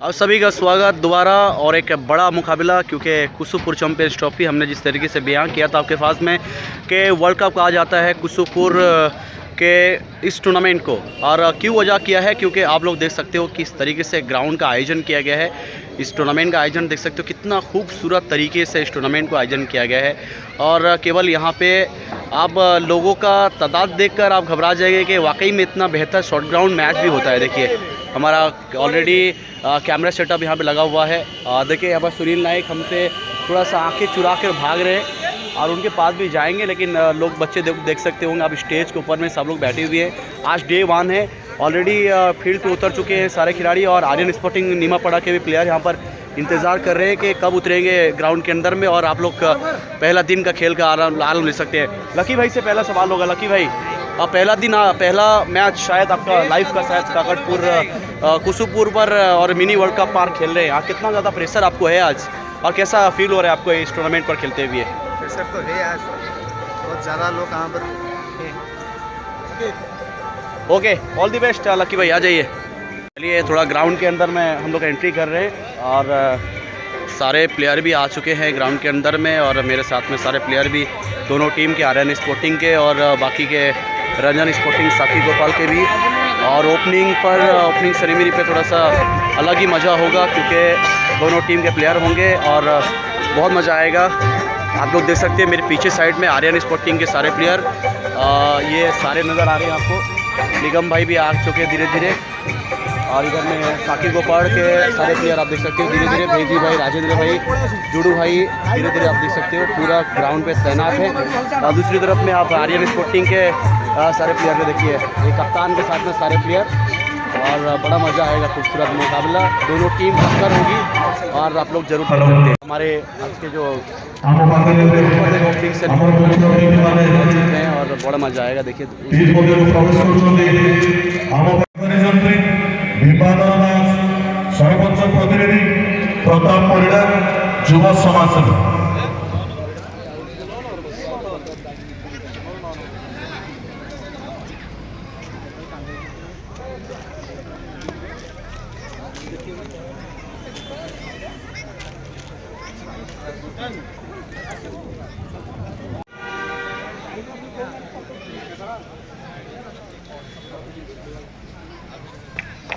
आप सभी का स्वागत दोबारा और एक बड़ा मुकाबला, क्योंकि कुसुपुर चैंपियंस ट्रॉफी हमने जिस तरीके से बयान किया था आपके पास में कि वर्ल्ड कप कहा जाता है कुसुपुर के इस टूर्नामेंट को। और क्यों वजह किया है, क्योंकि आप लोग देख सकते हो किस तरीके से ग्राउंड का आयोजन किया गया है। इस टूर्नामेंट का आयोजन देख सकते हो कितना खूबसूरत तरीके से इस टूर्नामेंट को आयोजन किया गया है। और केवल यहाँ पे आप लोगों का तादाद देखकर आप घबरा जाएंगे कि वाकई में इतना बेहतर शॉर्ट ग्राउंड मैच भी होता है। देखिए हमारा ऑलरेडी कैमरा सेटअप यहाँ पे लगा हुआ है। देखिए यहाँ पर सुनील नाइक हमसे थोड़ा सा आंखें चुरा कर भाग रहे हैं और उनके पास भी जाएंगे, लेकिन लोग बच्चे देख सकते होंगे आप स्टेज के ऊपर में सब लोग बैठे हुए हैं। आज डे 1 है, ऑलरेडी फील्ड पे उतर चुके हैं सारे खिलाड़ी और आर्यन स्पोर्टिंग नीमापड़ा के भी प्लेयर यहाँ पर इंतज़ार कर रहे हैं कि कब उतरेंगे ग्राउंड के अंदर में और आप लोग पहला दिन का खेल का आनंद ले सकते हैं। लकी भाई से पहला सवाल होगा। लकी भाई, पहला दिन पहला मैच शायद आपका लाइव का शायद काकड़पुर कुसुपुर पर और मिनी वर्ल्ड कप पार खेल रहे हैं। कितना ज़्यादा प्रेशर आपको है आज और कैसा फील हो रहा है आपको इस टूर्नामेंट पर खेलते हुए? प्रेशर तो है आज, बहुत ज़्यादा लोग यहाँ पर हैं। Okay, all the best lucky भाई, आ जाइए। चलिए थोड़ा ग्राउंड के अंदर में हम लोग एंट्री कर रहे हैं और सारे प्लेयर भी आ चुके हैं ग्राउंड के अंदर में और मेरे साथ में सारे प्लेयर भी दोनों टीम के, आर्यन स्पोर्टिंग के और बाकी के रंजन स्पोर्टिंग साथी गोपाल के भी। और ओपनिंग सेरेमनी पे थोड़ा सा अलग ही मज़ा होगा क्योंकि दोनों टीम के प्लेयर होंगे और बहुत मज़ा आएगा। आप लोग देख सकते हैं मेरे पीछे साइड में आर्यन स्पोर्टिंग के सारे प्लेयर ये सारे नज़र आ रहे हैं आपको। निगम भाई भी आ चुके धीरे धीरे और इधर में साकिब गोपाल के सारे प्लेयर आप देख सकते हो धीरे धीरे। भेजी भाई, राजेंद्र भाई, जुडू भाई धीरे धीरे आप देख सकते हो पूरा ग्राउंड पे तैनात है। और दूसरी तरफ में आप आर्यन स्पोर्टिंग के सारे प्लेयर को देखिए, ये कप्तान के साथ में सारे प्लेयर और बड़ा मज़ा आएगा। खूबसूरत मुकाबला, दोनों टीम टक्कर होगी और आप लोग जरूर देख सकते हैं। हमारे आज के जो ओपनिंग से हैं और बड़ा मज़ा आएगा। देखिए सरपंच प्रतिनिधि प्रताप परिडा युवा समाजसेवी।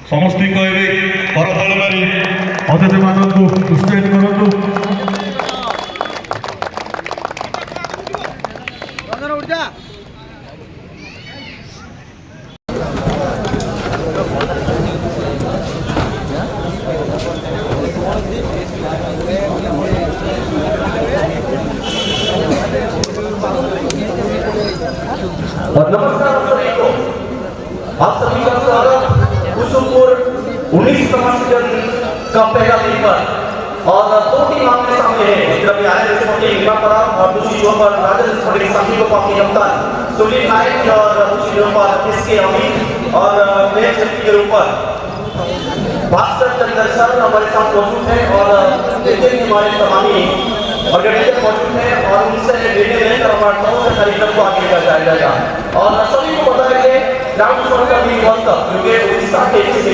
समस्त करताल मारी अतिथि मानक उत्साहित करूँ। नमस्कार सभी को, आप सभी का स्वागत कुसुपुर 19 सीजन का पहला दिन पर। और दो टीम आपके सामने है, एक तरफ आर्यन स्पोर्टिंग नीमापड़ा और दूसरी ओर पर राजन स्पोर्टिंग साथी को अपनी कप्तान सुनील नाइक और दूसरी ओर पर इसके अमित और मैच के ऊपर भास्कर चंद्र सर हमारे साथ मौजूद हैं और देखिए हमारे तमामी ऑर्गेनाइजर मौजूद हैं और उनसे लेने लेकर हमारे कौन से कार्यक्रम को आगे लेकर जाया जाएगा। और सभी को पता है कि ग्राउंड फ्लोर का भी वर्ल्ड कप क्योंकि उड़ीसा के देखिए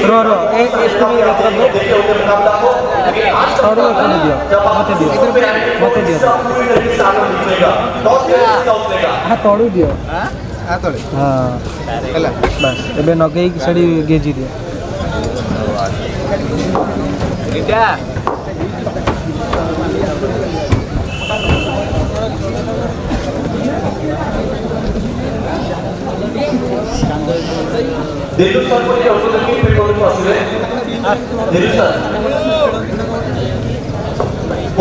उनके मुकाबला को, लेकिन आज का जब आप इधर पे आएंगे तो इसका पूरी तरीके से आनंद लीजिएगा। टॉस किसका उतरेगा? हाँ तोड़ू दियो, हाँ तोड़े, हाँ चला बस एबे नगई की सड़ी गेजी दियो। क्या दिल्ली सर को ये ऑटो लगी फिर कौन को आसिले दिल्ली सर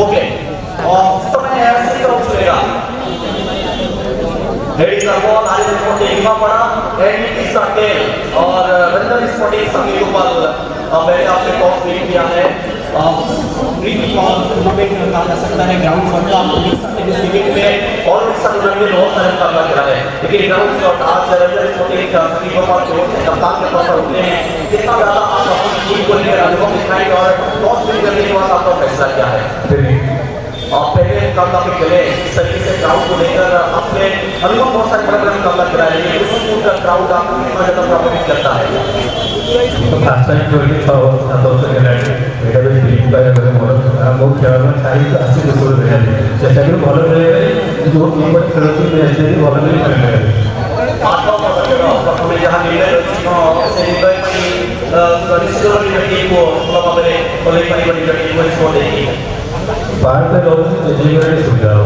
ओके। और समय ऐसे का उछलेगा लेडीज का बॉल आर्यन स्पोर्टिंग नीमापड़ा एंड तीसरा टेल और रंजन स्पोर्टिंग साथी गोपाल। मैंने आपसे टॉस नहीं किया है, टूर्नामेंट में कहा जा सकता है ग्राउंड शॉट का आपको देख सकते हैं इस क्रिकेट में और इस टूर्नामेंट में बहुत सारे मुकाबला खेला है, लेकिन ग्राउंड शॉट आज रंजन स्पोर्टिंग साथी गोपाल की ओर से कप्तान के तौर पर उतरे हैं। कितना ज़्यादा आप अपनी टीम को लेकर अनुभव दिखाएंगे और टॉस विन करने के बाद आपका फैसला क्या है? आप पहले मुकाबला पे खेले इस तरीके से ग्राउंड को लेकर अपने अनुभव बहुत सारे बड़े मुकाबला कराए, लेकिन कुसुपुर का ग्राउंड आपको कितना ज़्यादा प्रभावित करता है? ସାହିତ୍ୟ ଆସି ଦେଶରେ ରହିଲେ ଚେଷ୍ଟା କରି ଭଲ ରହିବେ ଯେଉଁ ଟିମ୍ ଖେଳୁଛନ୍ତି ମ୍ୟାଚ୍ ଭଲ କରି ଖେଳିବେ ପ୍ରଥମେ ଯାହା ନିର୍ଣ୍ଣୟ ରହିଛି ସେ ନିର୍ଣ୍ଣୟ ପାଇଁ ନିଶ୍ଚିତ ଟିମ୍କୁ ଭଲ ଭାବରେ ଚଲେଇ ପାରିବ ନିଜ ଟିମ୍କୁ ନିଷ୍ପତ୍ତି ଦେଇକି ପାର୍ଟରେ ରହୁଛି ଯେତିକି ସୁବିଧା ହେବ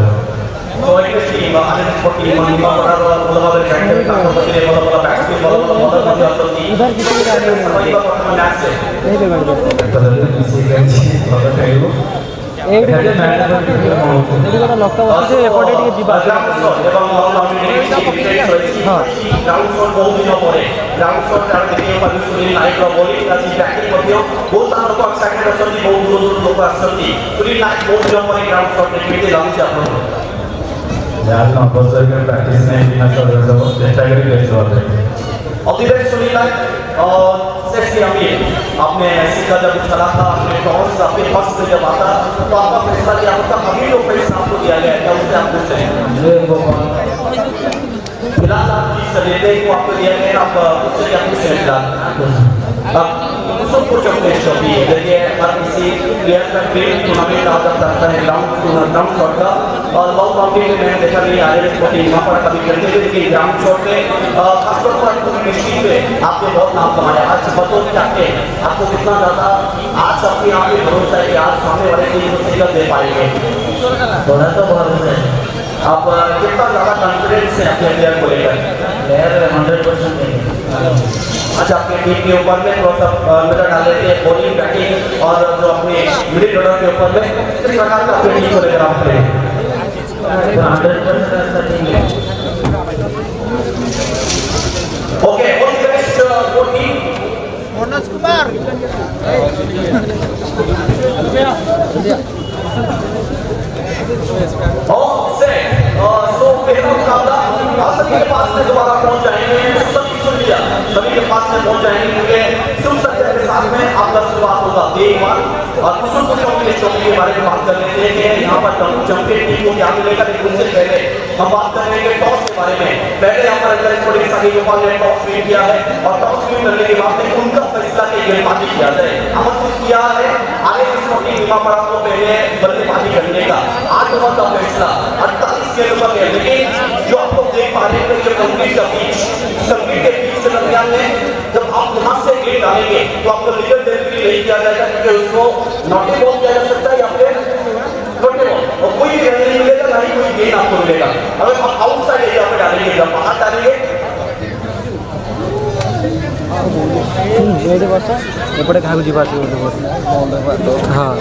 So it is team, other sport team, ଭଲ ଭାବରେ ଖେଳିବେ ତାଙ୍କ ପାଖରେ ଭଲ ଭଲ ବ୍ୟାଟ୍ସମ୍ୟାନ୍ ଭଲ ମଧ୍ୟ ଅଛନ୍ତି ମ୍ୟାଚ୍ ଭଲ ଖେଳିବ ଏଇଠି ଗୋଟେ ଲୋକ ବସିଛି ଏପଟେ ଟିକେ ଯିବା ଏବଂ ଗ୍ରାଉଣ୍ଡ ଶଟ୍ ବହୁତ ଦିନ ପରେ ଗ୍ରାଉଣ୍ଡ ଶଟ୍ ଯାହାର ଦେଖିବାକୁ ପାଇଲୁ ସୁନୀଲ ନାୟକର ବୋଲିଂ ଆଜି ବ୍ୟାଟିଂ ମଧ୍ୟ ବହୁତ ସାରା ଲୋକ ଏକ୍ସାଇଟେଡ୍ ଅଛନ୍ତି ବହୁତ ଦୂର ଲୋକ ଆସିଛନ୍ତି ସୁନୀଲ ନାୟକ ବହୁତ ଦିନ ପରେ ଗ୍ରାଉଣ୍ଡ ଶଟ୍ କେମିତି ଲାଗୁଛି ଆପଣଙ୍କୁ ଯାହାର ନମ୍ବର ସହିତ ପ୍ରାକ୍ଟିସ୍ ନାହିଁ ବିନା ସବୁ ଚେଷ୍ଟା କରି ବେଷ୍ଟ ହେବା अतिरिक्त सुनील सेक्सी अमीर आपने सीखा जब चला था आपने टॉस आपके फर्स्ट में जब आता तो आपका फैसला किया आपका अभी जो फैसला आपको दिया गया क्या उससे आप पूछ रहे हैं फिलहाल आप जिस निर्णय को आपको दिया गया आप उससे क्या पूछ रहे हैं कुसुमपुर चैंपियनशिप भी देखिए हर किसी प्लेयर का ग्रेट टूर्नामेंट आता जाता है ग्राउंड शॉट का और बहुत काउंटिंग में मैंने देखा नहीं आगे स्पोर्टिंग वहाँ पर कभी करते हुए लेकिन ग्राउंड शॉट में खासतौर पर पूरी डिस्ट्रिक्ट में आपने बहुत नाम कमाया आज बतौर क्या के आपको कितना ज़्यादा आज आपके यहाँ पे भरोसा है कि आज सामने वाले टीम को शिकस्त दे पाएंगे थोड़ा तो भरोसा है आप कितना ज़्यादा कॉन्फिडेंस है अपने प्लेयर को लेकर प्लेयर 100% अच्छा आपके टीम के ऊपर में थोड़ा सा नजर डाल लेते हैं बॉलिंग बैटिंग और जो अपने मिडिल ऑर्डर के ऊपर में किस प्रकार का अपनी टीम को लेकर आप खेलें 100% okay all the best for team Manoj Kumar so पहला मुकाबला सभी के पास में दोबारा पहुंच जाएंगे सभी सुन लिया सभी के पास में पहुंच जाएंगे क्योंकि सुन सत्य के साथ में आपका शुरुआत होगा एक बार और कुसुमपुर चौकी के बारे में बात कर लेते हैं कि यहाँ पर चैंपियन टीम को क्या मिलेगा लेकिन उससे पहले हम बात कर रहे हैं टॉस के बारे में पहले यहाँ पर अंदर स्पोर्टिंग साथी गोपाल ने टॉस विन किया है और टॉस विन करने के बाद में उनका फैसला के गेंदबाजी किया जाए आमंत्रित किया है आगे स्पोर्टिंग निमापड़ा को पहले बल्लेबाजी करने का 8 ओवर का फैसला 48 गेंदों का खेल लेकिन जो आप लोग देख पा रहे हैं कि कंक्रीट का बीच संगीत के बीच के दरमियान में जब आप यहाँ से गेंद डालेंगे तो आपको लीगल डिलीवरी नहीं किया जाएगा क्योंकि उसको नॉटी बॉल किया जा सकता है या फिर नॉटी बॉल और कोई भी रन नहीं मिलेगा ना ही कोई गेंद आपको मिलेगा अगर आप आउटसाइड एरिया पे डालेंगे जब बाहर डालेंगे एपटे क्या जी हाँ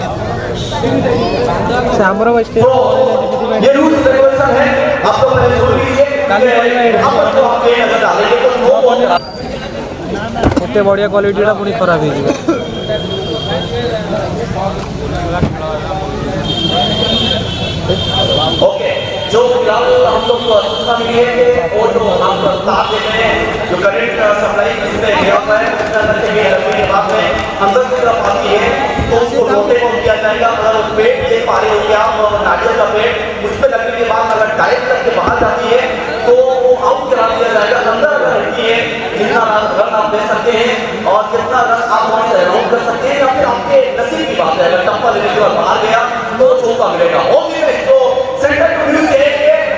से आमर ये रूल्स रेगुलेशन है आपको पहले सुन लीजिए यहाँ पर जो आप गेंद अगर डालेंगे तो नो बॉल एत बढ़िया क्वालिटी पुणी खराब हो ओके जो फिलहाल हम लोग सूचना मिली है कि वो जो हम तार देते हैं जो करंट सप्लाई इसमें गया हुआ है उसके अंदर से गेंद रखने के बाद में अंदर की तरफ आती है तो उसको रोटे को किया जाएगा अगर पेट देख पा रहे होंगे आप नारियल का पेट उस पर लगने के बाद अगर डायरेक्ट करके बाहर जाती है तो वो आउट करा दिया जाएगा अंदर अगर रहती है जितना रन आप दे सकते हैं और जितना रन आप वहाँ से राउंड कर सकते हैं या फिर आपके नसीब की बात है अगर टप्पा लेने के बाद बाहर गया तो चौका मिलेगा और तो सेंटर टू न्यूज़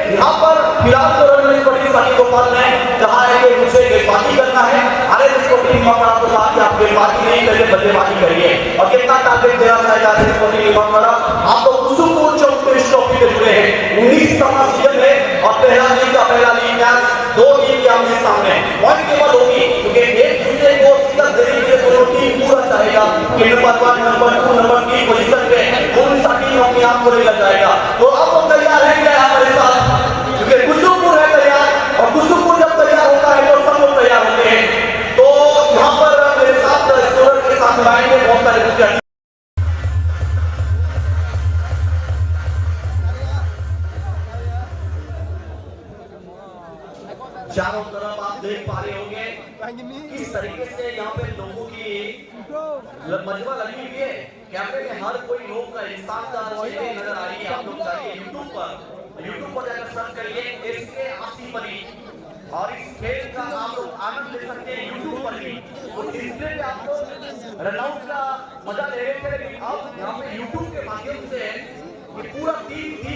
यहाँ पर फिलहाल तो रन स्पोर्टिंग साथी गोपाल ने कहा है कि मुझे गेंदबाजी करना है आगे स्पोर्टिंग निमापड़ा को कहा कि आप गेंदबाजी नहीं करिए बल्लेबाजी करिए और कितना टारगेट देना चाहेगा आगे स्पोर्टिंग निमापड़ा आप तो कुसुमपुर चैंपियनशिप ट्रॉफी के जुड़े हैं 19वां सीजन है और पहला लीग मैच 2 टीम के आमने सामने पॉइंट टेबल होगी क्योंकि एक दूसरे को शिकस्त देने के लिए दोनों टीम पूरा चाहेगा कि नंबर 1 नंबर 2 नंबर 3 पोजीशन पे कौन सा टीम अपने आप को लेकर जाएगा तो आप लोग तैयार हैं क्या हमारे साथ क्योंकि कुसुमपुर है तैयार और कुसुमपुर जब तैयार होता है तो सब लोग तैयार होते हैं तो यहाँ पर मेरे साथ स्कोरर के साथ मिलाएंगे बहुत सारे विद्यार्थी चारों तरफ आप देख पा रहे होंगे किस तरीके से यहाँ पे लोगों की मजबा लगी हुई है कैमरे में हर कोई लोग का इंसान का चेहरे नजर आ रही है आप लोग जाइए यूट्यूब पर जाकर सर्च करिए इसके आसिफ अली और इस खेल का आप लोग आनंद ले सकते हैं यूट्यूब पर भी और डिस्प्ले पे आपको रनआउट का मजा ले रहे हैं आप यहाँ पे यूट्यूब के माध्यम से तीन